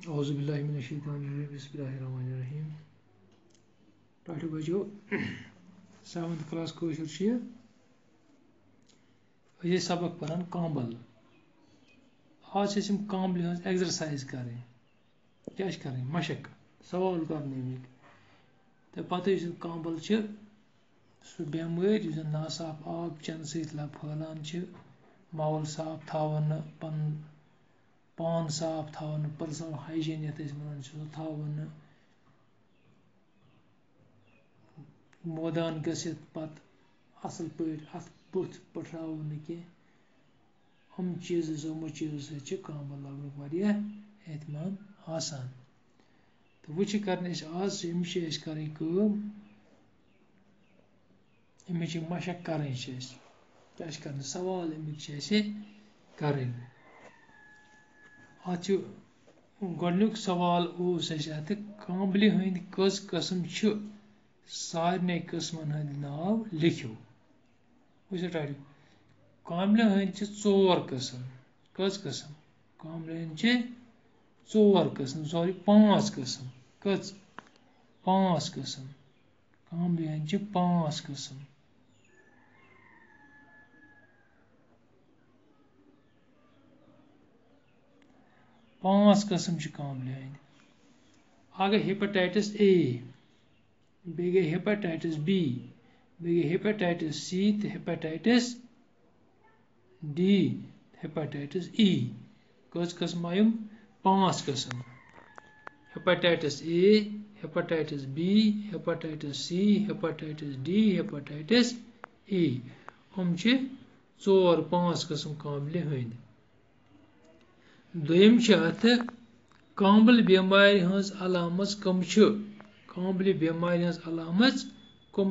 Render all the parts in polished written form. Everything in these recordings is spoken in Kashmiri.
Auzubillahiminash-shaytanir-rajim. Bismillahir-rahmanir-rahim. Dr. Bajo, 7th class कोशिश है ये सबक पढ़न कांबल आज हम कांबल हंस एक्सरसाइज करें क्या करें मशक सवाल करने तो पता कांबल सह बेमार नासाफ आब चन सत फैलान माहौल साफ थावन पन पान साफ थावन पर्सनल हाइजीन ये थावन मोदान गसित पत असल पे अत बुथ पठावन कम चीज यमो चीजों सत कांबल लगन वारिया एहतमाम आसान तो वो कर आज अमिश करें अमिच मशक करें क्या कर सवाल अमिक करें अत गोडनुक सवाल अत कांबल हंद कस कस्म सारे किस्मन हंद नाव लिखो वो कांबल हंद 4 किस्म कस किस्म कांबल हंद 4 किस्म सॉरी 5 किस्म कस 5 किस्म कांबल हंद 5 किस्म कांबल हंद आ गई हेपेटाइटिस ए बे गई हेपेटाइटिस बी बे गई हेपेटाइटिस सी तो हेपेटाइटिस डी हेपेटाइटिस ई कस किस्म आयम 5 किस्म hepatitis A hepatitis B hepatitis C hepatitis D hepatitis E हम 4-5 किस्म कांबल हंद दोयम अत कांबल बेमार हंस अलामत कम कांबल बेमार हंस अलामत कम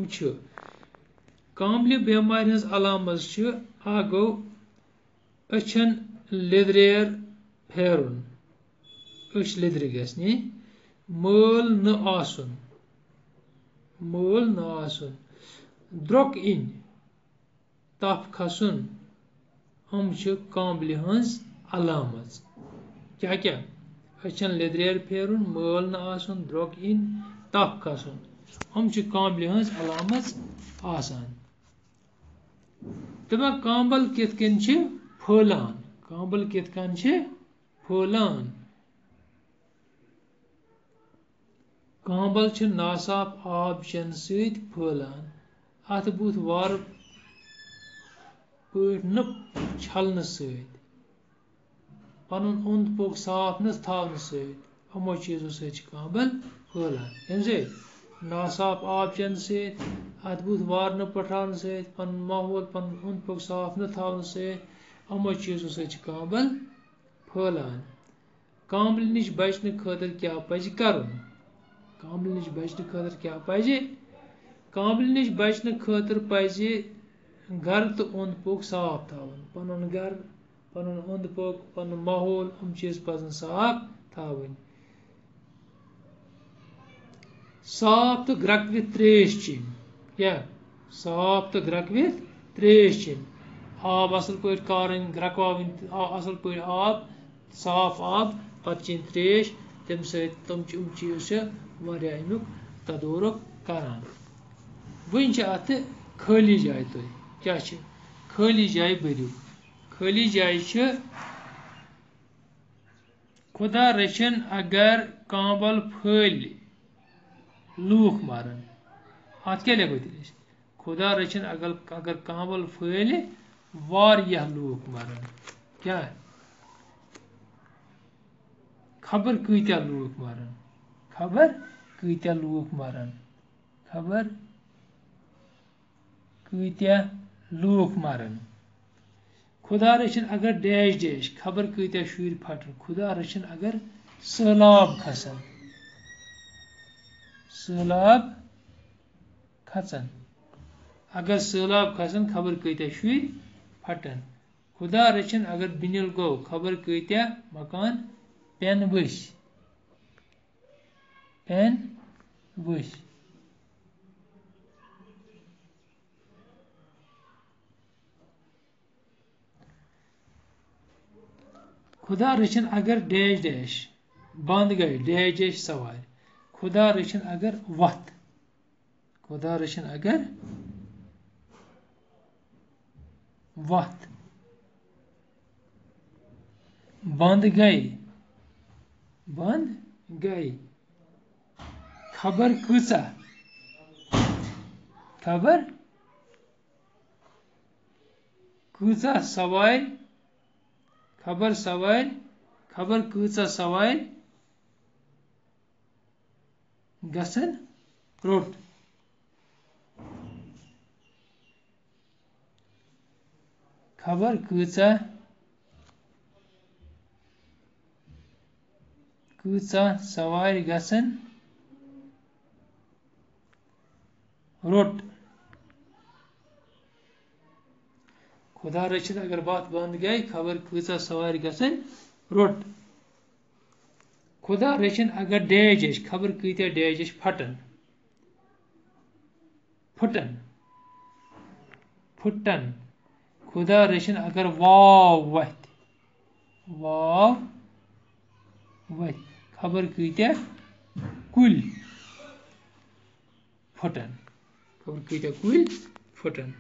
कांबल बेमार हंस अलामत आ गो अछन लिदरेर फेरुन अश लिदर गसनि मल न आसुन द्रोक इन तफ खसन हम कांबल हंस अलामत क्या क्या अछन लिदरेर फेरुन मल न आसुन द्रोक इन तफ खसन हम कांबल हंस अलामत आसान दपा कांबल कित कन फैलान कांबल कित कन फैलान कांबल नासाफ आब चन सत फैलान अत बुथ वार पट न छलन सत पन ओंद पोक साफ न थावन सत यमो चीजों सत कांबल फैलान नासाफ आब चन सत अत बुथ वार न पठान सत पन माहौल पन ओंद पोक साफ न थावन सत यमो चीजों सत कांबल फैलान कांबल नश बचने खतर क्या पज करन कांबल नश बचने खतर क्या पज कांबल नश बचने खतर पज घर तो ओंद पोक साफ थावन पन घर पन ओंद पोक पन माहौल हम चीज पजन साफ थावन साफ तो ग्रकवित त्रेश चीन क्या साफ तो ग्रकवित त्रेश चीन आब असल पे कारन ग्रकवावन असल पे आब साफ आब पत चीन त्रेश तम तम चीज अमुक तदोरुक करान वन अत खाली जाय तुम क्या खाली जाय बरू खाली जाय खुदा रचन अगर कांबल फैल लूख मारन अत क्या लिखो तेल खुदा रचन अगर कांबल फैल वारियाह लूख मारन क्या खबर कत्या लूख मारन खबर कत्या लूख मारन खबर कत्या लूख मारन खुदा रचन अगर डैश डैश खबर कत्या शुर फटन खुदा रचन अगर सैलाब खसन सैलाब खसन अगर सैलाब खसन खबर कत्या शुर फटन खुदा रचन अगर बिनिल गो खबर कत्या मकान पेन वस खुदा रचन अगर डैश डैश बंद गई डैश सवार खुदा रचन अगर वत खुदा रचन अगर वत बंद गई खबर कूचा खबर कूचा सवार खबर सवार खबर कूचा सवार गसन रोट खबर कूचा सवार गसन रोट खुदा रचित अगर बात बंद गई खबर कूचा सवार गसन रोट खुदा रचिन अगर डैश खबर कत्या डैश फटन फुटन खुदा रचिन अगर वाव वथ खबर कत्या कुल फुटन खबर कत्या कुल फुटन।